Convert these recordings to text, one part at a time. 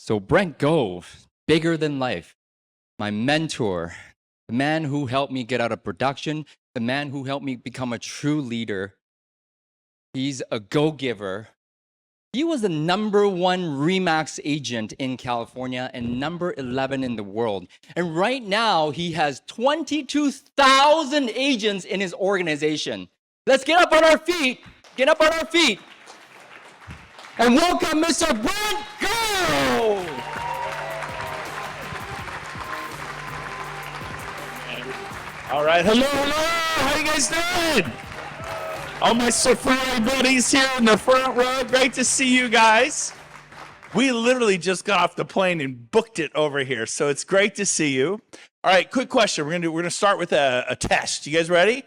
So Brent Gove, bigger than life, my mentor, the man who helped me get out of production, the man who helped me become a true leader. He's a go-giver. He was the #1 RE/MAX agent in California and number 11 in the world. And right now, he has 22,000 agents in his organization. Let's get up on our feet. Get up on our feet. And welcome Mr. Brent Gove. All right, hello. How you guys doing? All my safari buddies here in the front row. Great to see you guys. We literally just got off the plane and booked it over here, so it's great to see you. All right, quick question. We're gonna start with a test. You guys ready?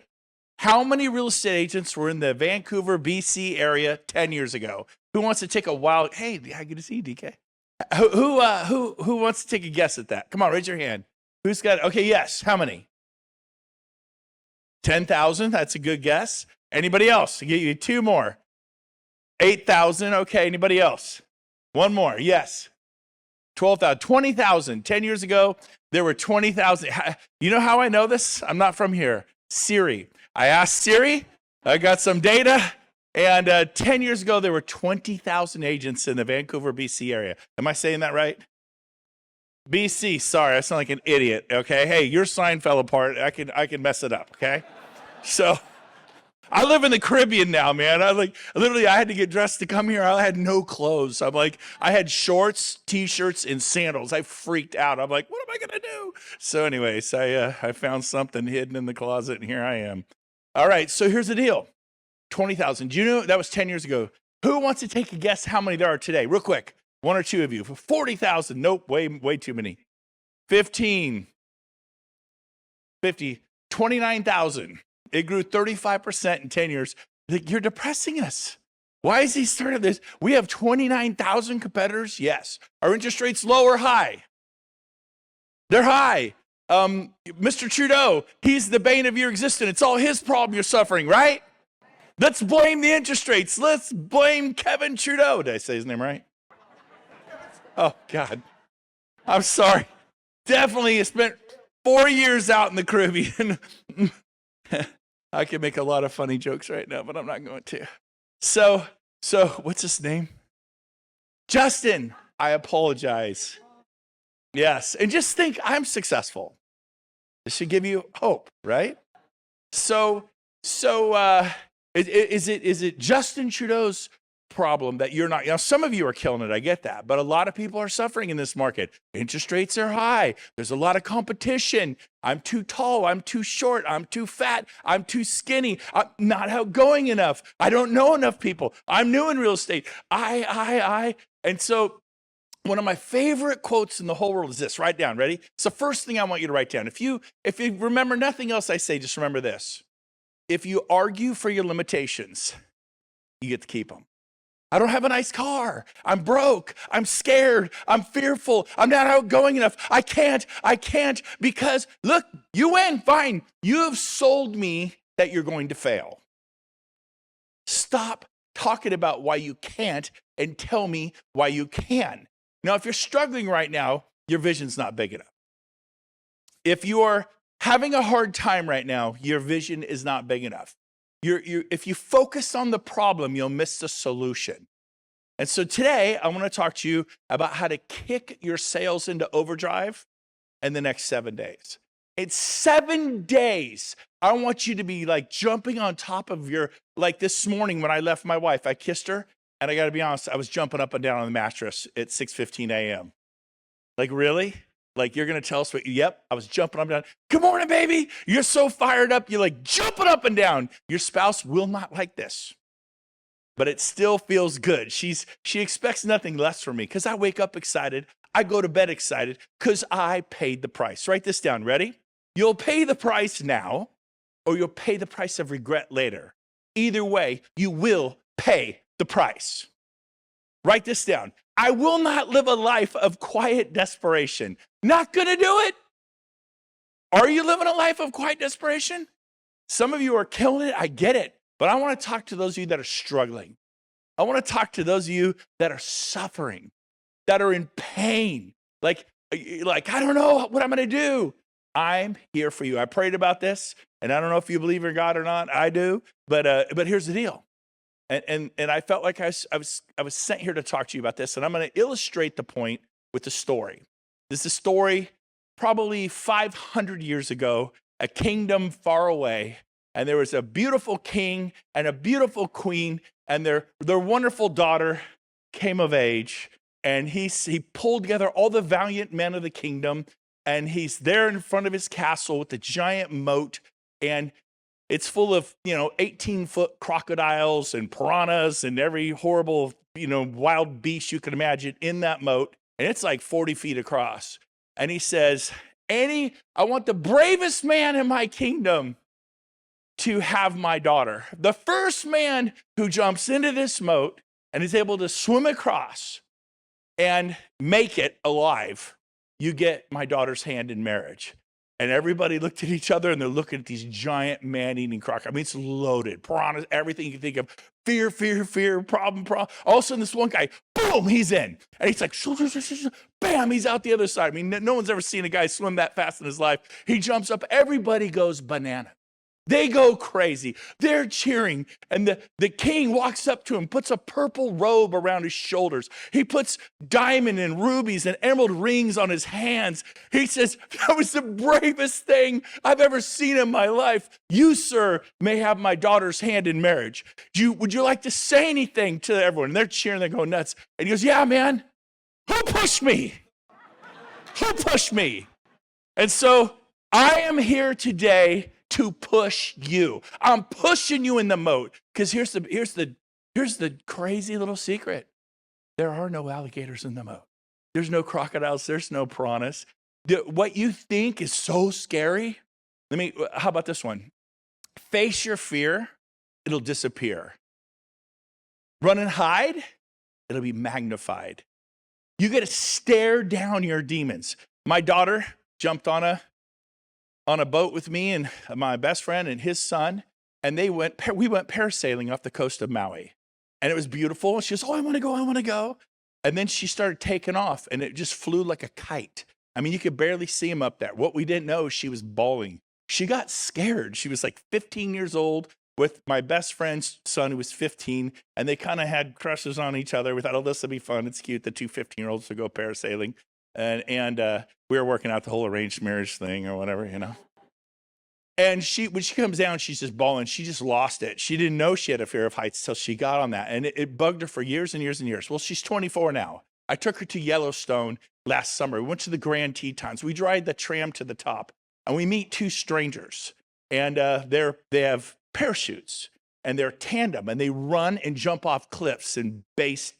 How many real estate agents were in the Vancouver, BC area 10 years ago? Who wants to take a wild? Hey, good to see you, DK. Who wants to take a guess at that? Come on, raise your hand. Who's got? Okay, yes. How many? 10,000. That's a good guess. Anybody else? I'll get you two more. 8,000. Okay. Anybody else? One more. Yes. 12,000. 20,000. 10 years ago, there were 20,000. You know how I know this? I'm not from here. Siri. I asked Siri. I got some data. And 10 years ago, there were 20,000 agents in the Vancouver, BC area. Am I saying that right? BC, sorry, I sound like an idiot, okay? Hey, your sign fell apart. I can mess it up, okay? So I live in the Caribbean now, man. I had to get dressed to come here. I had no clothes. I had shorts, t-shirts, and sandals. I freaked out. I'm like, what am I gonna do? So anyways, I found something hidden in the closet, and here I am. All right, so here's the deal. 20,000. Do you know that was 10 years ago? Who wants to take a guess how many there are today? Real quick. One or two of you. 40,000. Nope, way too many. 15. 50. 29,000. It grew 35% in 10 years. You're depressing us. Why is he starting this? We have 29,000 competitors? Yes. Are interest rates low or high? They're high. Mr. Trudeau, he's the bane of your existence. It's all his problem you're suffering, right? Let's blame the interest rates. Let's blame Kevin Trudeau. Did I say his name right? Oh, God. I'm sorry. Definitely spent 4 years out in the Caribbean. I could make a lot of funny jokes right now, but I'm not going to. So what's his name? Justin. I apologize. Yes. And just think I'm successful. This should give you hope, right? So is it Justin Trudeau's problem that you're not, some of you are killing it, I get that, but a lot of people are suffering in this market. Interest rates are high. There's a lot of competition. I'm too tall. I'm too short. I'm too fat. I'm too skinny. I'm not outgoing enough. I don't know enough people. I'm new in real estate. And so one of my favorite quotes in the whole world is this. Write down. Ready? It's the first thing I want you to write down. If you remember nothing else I say, just remember this. If you argue for your limitations, you get to keep them. I don't have a nice car. I'm broke. I'm scared. I'm fearful. I'm not outgoing enough. I can't because look, you win. Fine. You have sold me that you're going to fail. Stop talking about why you can't and tell me why you can. Now, if you're struggling right now, your vision's not big enough. If you're having a hard time right now, your vision is not big enough. If you focus on the problem, you'll miss the solution. And so today, I want to talk to you about how to kick your sales into overdrive in the next 7 days. It's 7 days. I want you to be like jumping on top of like this morning when I left my wife, I kissed her, and I got to be honest, I was jumping up and down on the mattress at 6:15 a.m. Like, really? Like, you're going to tell us what? Yep, I was jumping up and down. Good morning, baby. You're so fired up. You're like jumping up and down. Your spouse will not like this, but it still feels good. She expects nothing less from me because I wake up excited. I go to bed excited because I paid the price. Write this down. Ready? You'll pay the price now, or you'll pay the price of regret later. Either way, you will pay the price. Write this down. I will not live a life of quiet desperation. Not going to do it. Are you living a life of quiet desperation? Some of you are killing it. I get it. But I want to talk to those of you that are struggling. I want to talk to those of you that are suffering. that are in pain. Like, I don't know what I'm going to do. I'm here for you. I prayed about this, and I don't know if you believe in God or not. I do, but here's the deal. And I felt like I was sent here to talk to you about this, and I'm going to illustrate the point with a story. This is a story probably 500 years ago, a kingdom far away, and there was a beautiful king and a beautiful queen, and their wonderful daughter came of age, and he pulled together all the valiant men of the kingdom, and he's there in front of his castle with the giant moat, and it's full of, 18-foot crocodiles and piranhas and every horrible, wild beast you can imagine in that moat. And it's like 40 feet across. And he says, I want the bravest man in my kingdom to have my daughter. The first man who jumps into this moat and is able to swim across and make it alive, you get my daughter's hand in marriage. And everybody looked at each other, and they're looking at these giant man-eating crocodiles. I mean, it's loaded. Piranhas, everything you can think of. Fear, problem. All of a sudden, this one guy, boom, he's in. And he's like, bam, he's out the other side. I mean, no one's ever seen a guy swim that fast in his life. He jumps up. Everybody goes banana. They go crazy. They're cheering. And the king walks up to him, puts a purple robe around his shoulders. He puts diamond and rubies and emerald rings on his hands. He says, that was the bravest thing I've ever seen in my life. You, sir, may have my daughter's hand in marriage. Would you like to say anything to everyone? And they're cheering. They're going nuts. And he goes, yeah, man. Who pushed me? Who pushed me? And so I am here today to push you. I'm pushing you in the moat, because here's the crazy little secret. There are no alligators in the moat. There's no crocodiles. There's no piranhas. What you think is so scary. How about this one? Face your fear. It'll disappear. Run and hide. It'll be magnified. You got to stare down your demons. My daughter jumped on a boat with me and my best friend and his son, and we went parasailing off the coast of Maui. And it was beautiful. She goes, I want to go. And then she started taking off, and it just flew like a kite. I mean, you could barely see him up there. What we didn't know is she was bawling. She got scared. She was like 15 years old with my best friend's son, who was 15, and they kind of had crushes on each other. We thought, oh, this will be fun. It's cute. The two 15-year-olds will go parasailing. And we were working out the whole arranged marriage thing or whatever, And when she comes down, she's just bawling. She just lost it. She didn't know she had a fear of heights until she got on that. And it bugged her for years and years and years. Well, she's 24 now. I took her to Yellowstone last summer. We went to the Grand Tetons. We ride the tram to the top, and we meet two strangers. And they have parachutes, and they're tandem, and they run and jump off cliffs and base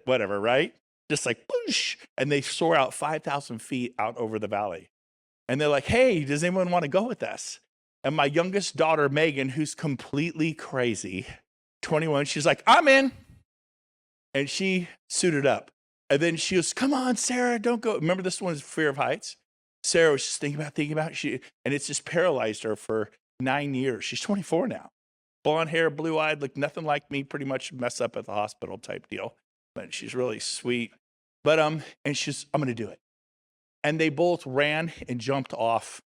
whatever, right? Just like, whoosh, and they soar out 5,000 feet out over the valley. And they're like, hey, does anyone want to go with us? And my youngest daughter, Megan, who's completely crazy, 21, she's like, I'm in. And she suited up. And then she goes, come on, Sarah, don't go. Remember, this one's fear of heights? Sarah was just thinking about it. And it's just paralyzed her for 9 years. She's 24 now. Blonde hair, blue-eyed, looked nothing like me, pretty much mess up at the hospital type deal. But she's really sweet. But and she's, I'm going to do it. And they both ran and jumped off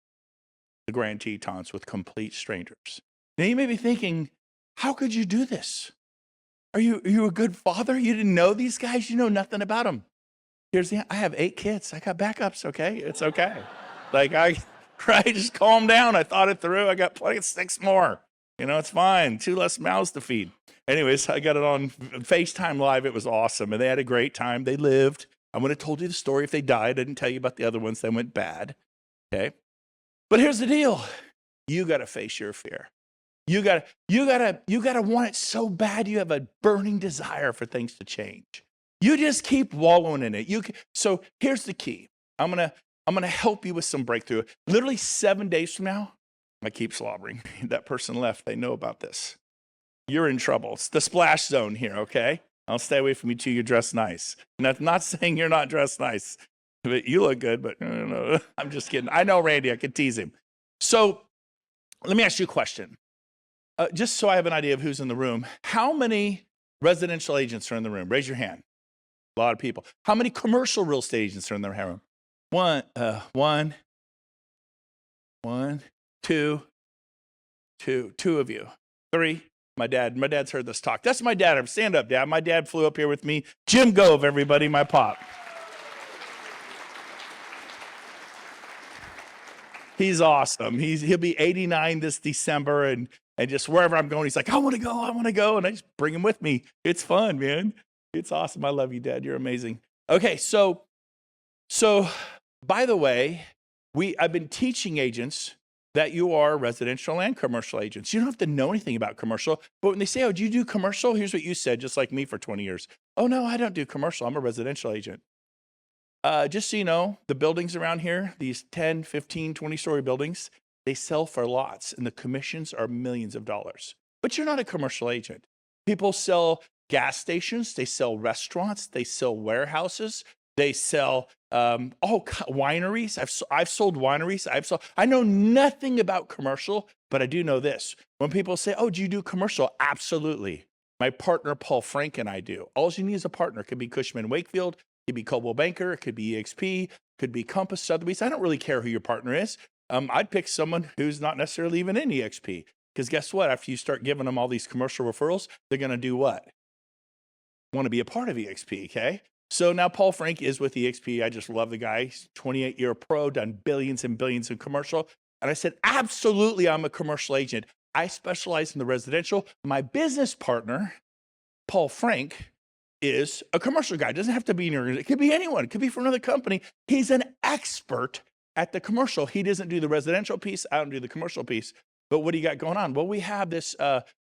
the Grand Tetons with complete strangers. Now you may be thinking, how could you do this? Are you a good father? You didn't know these guys? You know nothing about them. I have 8 kids. I got backups, okay? It's okay. Just calm down. I thought it through. I got 6 more. It's fine. 2 less mouths to feed. Anyways, I got it on FaceTime Live. It was awesome. And they had a great time. They lived. I would have told you the story if they died. I didn't tell you about the other ones that went bad. Okay. But here's the deal. You got to face your fear. You got to want it so bad. You have a burning desire for things to change. You just keep wallowing in it. So here's the key. I'm going to help you with some breakthrough. Literally 7 days from now, I keep slobbering. That person left. They know about this. You're in trouble. It's the splash zone here, okay? I'll stay away from you till you dress nice. And that's not saying you're not dressed nice. But you look good, but no. I'm just kidding. I know Randy. I could tease him. So let me ask you a question. Just so I have an idea of who's in the room. How many residential agents are in the room? Raise your hand. A lot of people. How many commercial real estate agents are in the room? Two of you. 3. My dad's heard this talk. That's my dad. Stand up, Dad. My dad flew up here with me. Jim Gove, everybody, my pop. He's awesome. He'll be 89 this December, and just wherever I'm going, he's like, I want to go, and I just bring him with me. It's fun, man. It's awesome. I love you, Dad. You're amazing. Okay, so by the way, I've been teaching agents that you are residential and commercial agents. You don't have to know anything about commercial, but when they say, oh, do you do commercial? Here's what you said, just like me for 20 years. Oh, no, I don't do commercial. I'm a residential agent. Just so you know, the buildings around here, these 10, 15, 20-story buildings, they sell for lots, and the commissions are millions of dollars. But you're not a commercial agent. People sell gas stations, they sell restaurants, they sell warehouses, they sell wineries. I've sold wineries. I know nothing about commercial, but I do know this. When people say, oh, do you do commercial? Absolutely. My partner, Paul Frank, and I do. All you need is a partner. It could be Cushman & Wakefield. It could be Coldwell Banker. It could be EXP. Could be Compass, Sotheby's. I don't really care who your partner is. I'd pick someone who's not necessarily even in EXP. Because guess what? After you start giving them all these commercial referrals, they're going to do what? Want to be a part of EXP, okay? So now Paul Frank is with EXP. I just love the guy. He's 28-year pro, done billions and billions in commercial. And I said, absolutely, I'm a commercial agent. I specialize in the residential. My business partner, Paul Frank, is a commercial guy. It doesn't have to be in your, it could be anyone. It could be from another company. He's an expert at the commercial. He doesn't do the residential piece. I don't do the commercial piece. But what do you got going on? Well, we have this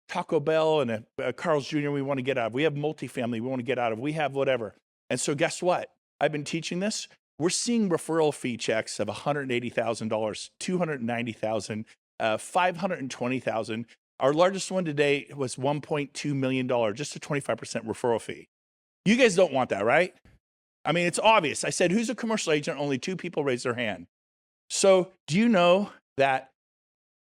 Taco Bell and a Carl's Jr. we want to get out of. We have multifamily we want to get out of. We have whatever. And so guess what? I've been teaching this. We're seeing referral fee checks of $180,000, $290,000, $520,000. Our largest one today was $1.2 million, just a 25% referral fee. You guys don't want that, right? I mean, it's obvious. I said, who's a commercial agent? Only 2 people raised their hand. So do you know that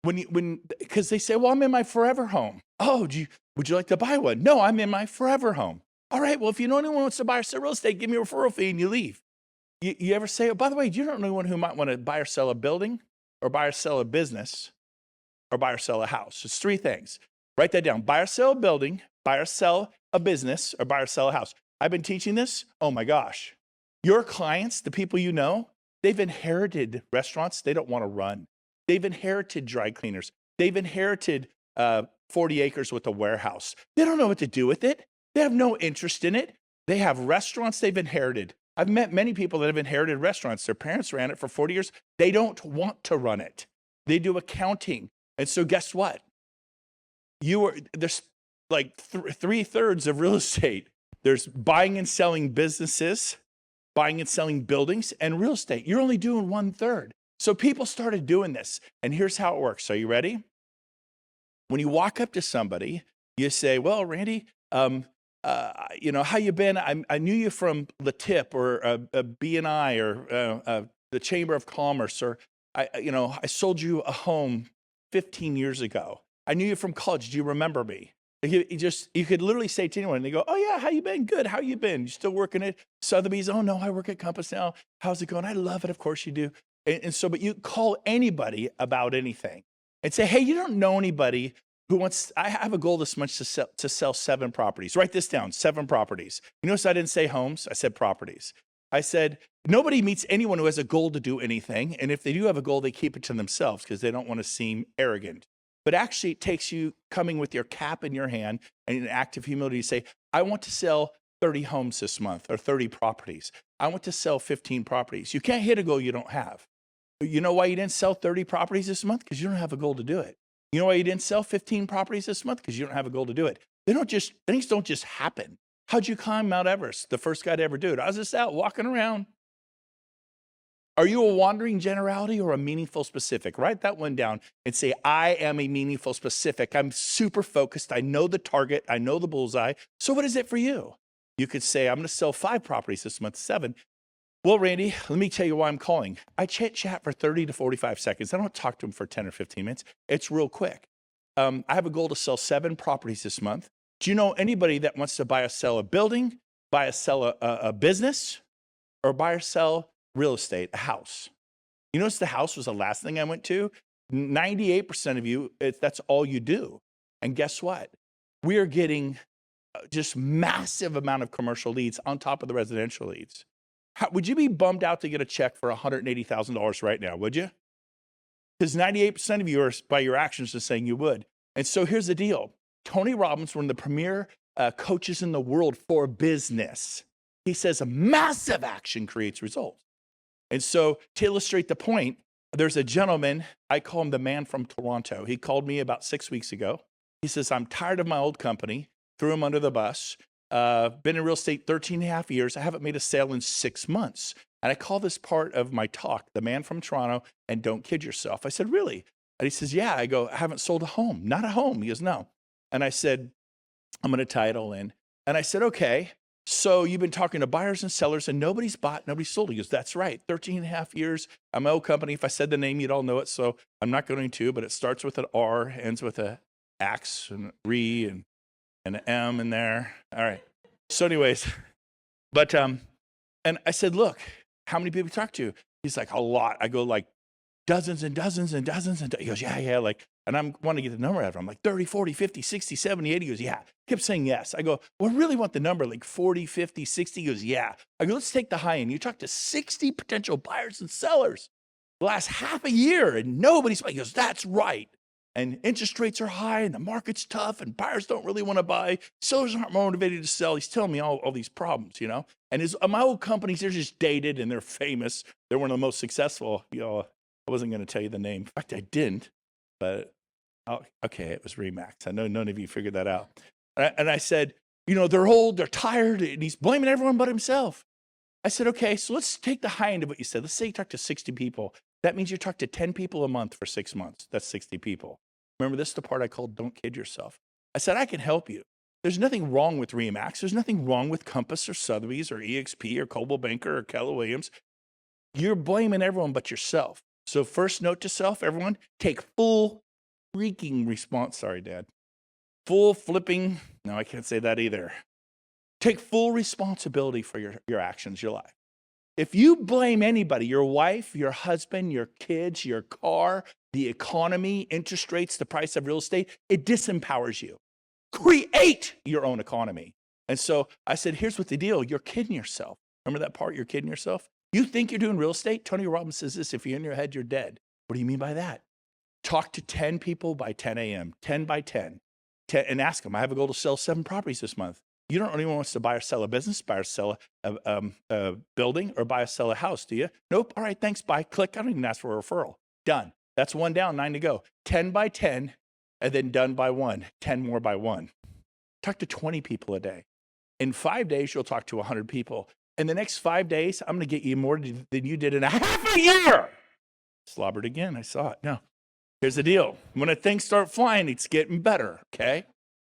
because they say, well, I'm in my forever home. Oh, would you like to buy one? No, I'm in my forever home. All right, well, if you know anyone who wants to buy or sell real estate, give me a referral fee and you leave. You ever say, oh, by the way, do you know anyone who might want to buy or sell a building or buy or sell a business or buy or sell a house? It's 3 things. Write that down. Buy or sell a building, buy or sell a business, or buy or sell a house. I've been teaching this. Oh my gosh. Your clients, the people you know, they've inherited restaurants they don't want to run. They've inherited dry cleaners. They've inherited 40 acres with a warehouse. They don't know what to do with it. They have no interest in it. They have restaurants they've inherited. I've met many people that have inherited restaurants. Their parents ran it for 40 years. They don't want to run it. They do accounting. And so guess what? There's like 3/3 of real estate. There's buying and selling businesses, buying and selling buildings, and real estate. You're only doing 1/3. So people started doing this. And here's how it works. Are you ready? When you walk up to somebody, you say, well, Randy, how you been? I knew you from the TIP or BNI or the Chamber of Commerce, or I sold you a home 15 years ago. I knew you from college. Do you remember me? You could literally say to anyone, and they go, oh yeah, how you been? Good. How you been? You still working at Sotheby's? Oh no, I work at Compass now. How's it going? I love it. Of course you do. But you call anybody about anything and say, hey, you don't know anybody who wants, I have a goal this much to sell 7 properties. Write this down, 7 properties. You notice I didn't say homes, I said properties. I said, nobody meets anyone who has a goal to do anything. And if they do have a goal, they keep it to themselves because they don't want to seem arrogant. But actually it takes you coming with your cap in your hand and an act of humility to say, I want to sell 30 homes this month or 30 properties. I want to sell 15 properties. You can't hit a goal you don't have. You know why you didn't sell 30 properties this month? Because you don't have a goal to do it. You know why you didn't sell 15 properties this month? Because you don't have a goal to do it. Things don't just happen. How'd you climb Mount Everest? The first guy to ever do it. I was just out walking around. Are you a wandering generality or a meaningful specific? Write that one down and say, I am a meaningful specific. I'm super focused. I know the target. I know the bullseye. So what is it for you? You could say, I'm going to sell 5 properties this month, 7. Well, Randy, let me tell you why I'm calling. I chat for 30 to 45 seconds. I don't talk to him for 10 or 15 minutes. It's real quick. I have a goal to sell 7 properties this month. Do you know anybody that wants to buy or sell a building, buy or sell a business, or buy or sell real estate, a house? You notice the house was the last thing I went to? 98% of you, that's all you do. And guess what? We are getting just massive amount of commercial leads on top of the residential leads. Would you be bummed out to get a check for $180,000 right now, would you? Because 98% of you are, by your actions, just saying you would. And so here's the deal. Tony Robbins, one of the premier coaches in the world for business, he says a massive action creates results. And so to illustrate the point, there's a gentleman, I call him the man from Toronto. He called me about 6 weeks ago. He says, I'm tired of my old company, threw him under the bus. Been in real estate 13 and a half years. I haven't made a sale in 6 months. And I call this part of my talk, the man from Toronto, and don't kid yourself. I said, really? And he says, yeah. I go, I haven't sold a home. Not a home. He goes, no. And I said, I'm going to tie it all in. And I said, okay, so you've been talking to buyers and sellers and nobody's bought, nobody's sold. He goes, that's right. 13 and a half years. I'm my old company. If I said the name, you'd all know it. So I'm not going to, but it starts with an R, ends with a X and re and an M in there. All right. So anyways, but, and I said, look, how many people you talk to? He's like, a lot. I go, like dozens and dozens and dozens. And he goes, yeah. Like, and I'm wanting to get the number out of him. I'm like 30, 40, 50, 60, 70, 80. He goes, yeah. Kept saying yes. I go, well, I really want the number, like 40, 50, 60. He goes, yeah. I go, let's take the high end. You talk to 60 potential buyers and sellers the last half a year and nobody's buying. He goes, that's right. And interest rates are high and the market's tough and buyers don't really want to buy. Sellers aren't motivated to sell. He's telling me all these problems, you know? And my old companies, they're just dated and they're famous. They're one of the most successful, you know. I wasn't going to tell you the name. In fact, I didn't, but okay, it was Remax. I know none of you figured that out. And I said, you know, they're old, they're tired, and he's blaming everyone but himself. I said, okay, so let's take the high end of what you said. Let's say you talk to 60 people. That means you talk to 10 people a month for 6 months. That's 60 people. Remember, this is the part I called don't kid yourself. I said, I can help you. There's nothing wrong with Remax. There's nothing wrong with Compass or Sotheby's or EXP or Coldwell Banker or Keller Williams. You're blaming everyone but yourself. So first note to self, everyone, take full freaking response. Sorry, Dad. Full flipping. No, I can't say that either. Take full responsibility for your actions, your life. If you blame anybody, your wife, your husband, your kids, your car, the economy, interest rates, the price of real estate, it disempowers you. Create your own economy. And so I said, here's what the deal. You're kidding yourself. Remember that part? You're kidding yourself. You think you're doing real estate? Tony Robbins says this, if you're in your head, you're dead. What do you mean by that? Talk to 10 people by 10 a.m., 10 by 10, and ask them, I have a goal to sell 7 properties this month. You don't anyone wants to buy or sell a business, buy or sell a building, or buy or sell a house, do you? Nope. All right, thanks, bye. Click. I don't even ask for a referral. Done. That's 1 down, 9 to go. 10 by 10, and then done by 1. 10 more by 1. Talk to 20 people a day. In 5 days, you'll talk to 100 people. In the next 5 days, I'm going to get you more than you did in a half a year. Slobbered again. I saw it. No. Here's the deal. When things start flying, it's getting better, okay?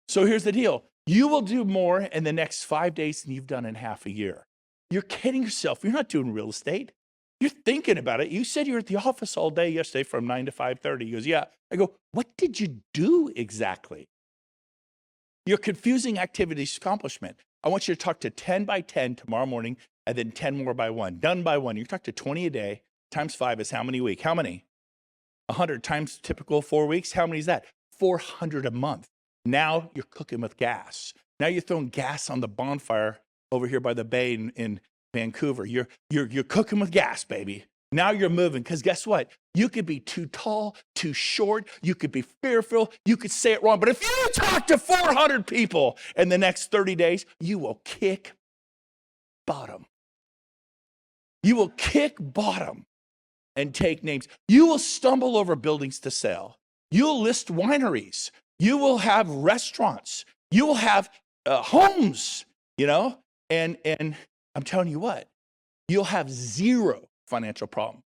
So here's the deal. You will do more in the next 5 days than you've done in half a year. You're kidding yourself. You're not doing real estate. You're thinking about it. You said you were at the office all day yesterday from 9 to 5:30. He goes, yeah. I go, what did you do exactly? You're confusing activities accomplishment. I want you to talk to 10 by 10 tomorrow morning and then 10 more by 1. Done by 1. You talk to 20 a day times 5 is how many a week? How many? 100 times typical 4 weeks. How many is that? 400 a month. Now you're cooking with gas. Now you're throwing gas on the bonfire over here by the bay in Vancouver. You're cooking with gas, baby. Now you're moving, because guess what? You could be too tall, too short. You could be fearful. You could say it wrong. But if you talk to 400 people in the next 30 days, you will kick bottom. You will kick bottom and take names. You will stumble over buildings to sell. You'll list wineries. You will have restaurants. You will have homes, you know? And I'm telling you what, you'll have zero financial problems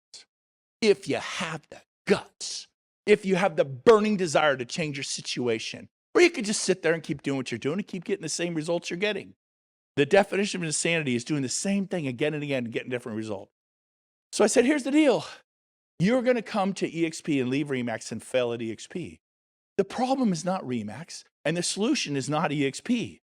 if you have the guts, if you have the burning desire to change your situation. Or you could just sit there and keep doing what you're doing and keep getting the same results you're getting. The definition of insanity is doing the same thing again and again and getting a different result. So I said, here's the deal. You're going to come to EXP and leave Remax and fail at EXP. The problem is not Remax, and the solution is not EXP.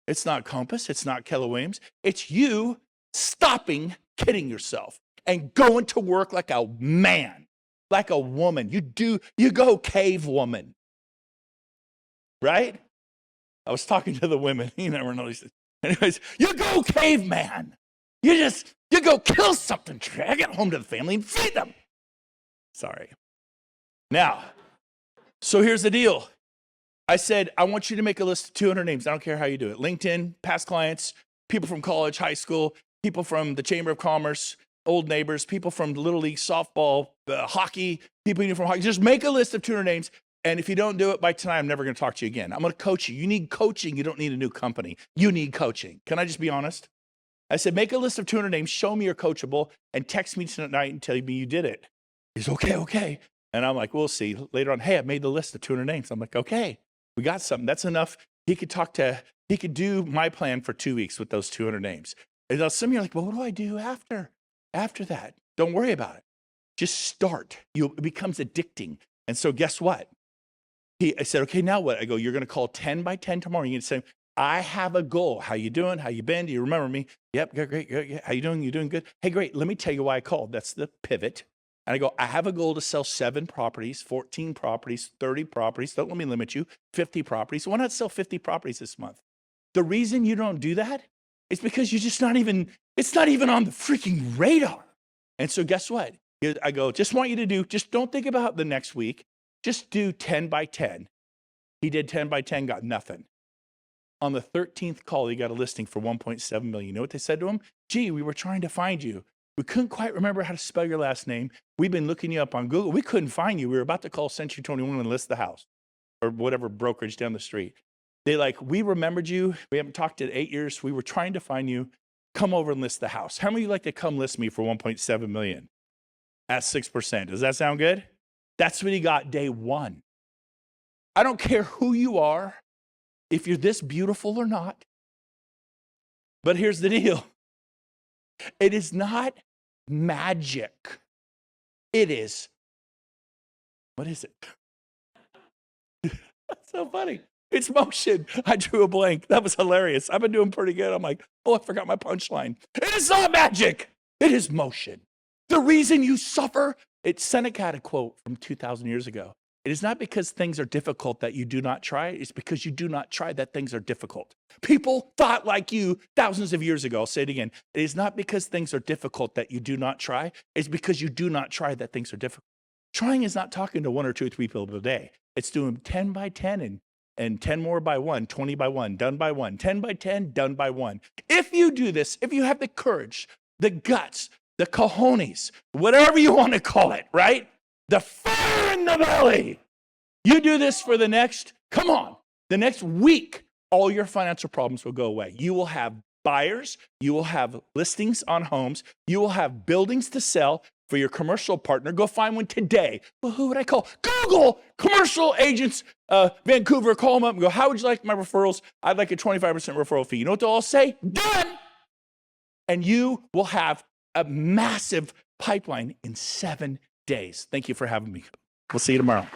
It's not Compass. It's not Keller Williams. It's you stopping kidding yourself and going to work like a man, like a woman. You go cave woman, right? I was talking to the women. You never know these things. Anyways, you go caveman. You go kill something, drag it home to the family and feed them. Sorry. Now, so here's the deal. I said, I want you to make a list of 200 names. I don't care how you do it. LinkedIn, past clients, people from college, high school, people from the Chamber of Commerce, old neighbors, people from Little League softball, hockey, people from hockey. Just make a list of 200 names. And if you don't do it by tonight, I'm never going to talk to you again. I'm going to coach you. You need coaching. You don't need a new company. You need coaching. Can I just be honest? I said, make a list of 200 names, show me you're coachable, and text me tonight and tell me you did it. He's okay. And I'm like, we'll see. Later on, hey, I made the list of 200 names. I'm like, okay, we got something. That's enough. He could do my plan for 2 weeks with those 200 names. And now some of you are like, well, what do I do after that? Don't worry about it. Just start. It becomes addicting. And so guess what? I said, okay, now what? I go, you're going to call 10 by 10 tomorrow. You're going to say, I have a goal. How you doing? How you been? Do you remember me? Yep, great. How you doing? You doing good? Hey, great. Let me tell you why I called. That's the pivot. And I go, I have a goal to sell 7 properties, 14 properties, 30 properties. Don't let me limit you. 50 properties. Why not sell 50 properties this month? The reason you don't do that is because you're just it's not even on the freaking radar. And so guess what? I go, just want you to do, just don't think about the next week. Just do 10 by 10. He did 10 by 10, got nothing. On the 13th call, he got a listing for 1.7 million. You know what they said to him? Gee, we were trying to find you. We couldn't quite remember how to spell your last name. We've been looking you up on Google. We couldn't find you. We were about to call Century 21 and list the house or whatever brokerage down the street. We remembered you. We haven't talked in 8 years. We were trying to find you. Come over and list the house. How many of you like to come list me for 1.7 million at 6%? Does that sound good? That's what he got day one. I don't care who you are, if you're this beautiful or not. But here's the deal. It is not magic. It is, what is it? That's so funny. It's motion. I drew a blank. That was hilarious. I've been doing pretty good. I'm like, oh, I forgot my punchline. It is not magic. It is motion. The reason you suffer, Seneca had a quote from 2,000 years ago. It is not because things are difficult that you do not try. It's because you do not try that things are difficult. People thought like you thousands of years ago. I'll say it again. It is not because things are difficult that you do not try. It's because you do not try that things are difficult. Trying is not talking to 1 or 2 or 3 people a day. It's doing 10 by 10 and 10 more by 1, 20 by 1, done by 1, 10 by 10, done by 1. If you do this, if you have the courage, the guts, the cojones, whatever you want to call it, right? The fire in the belly. You do this for the next week, all your financial problems will go away. You will have buyers. You will have listings on homes. You will have buildings to sell for your commercial partner. Go find one today. Well, who would I call? Google commercial agents, Vancouver. Call them up and go, how would you like my referrals? I'd like a 25% referral fee. You know what they'll all say? Done. And you will have a massive pipeline in 7 days. Thank you for having me. We'll see you tomorrow.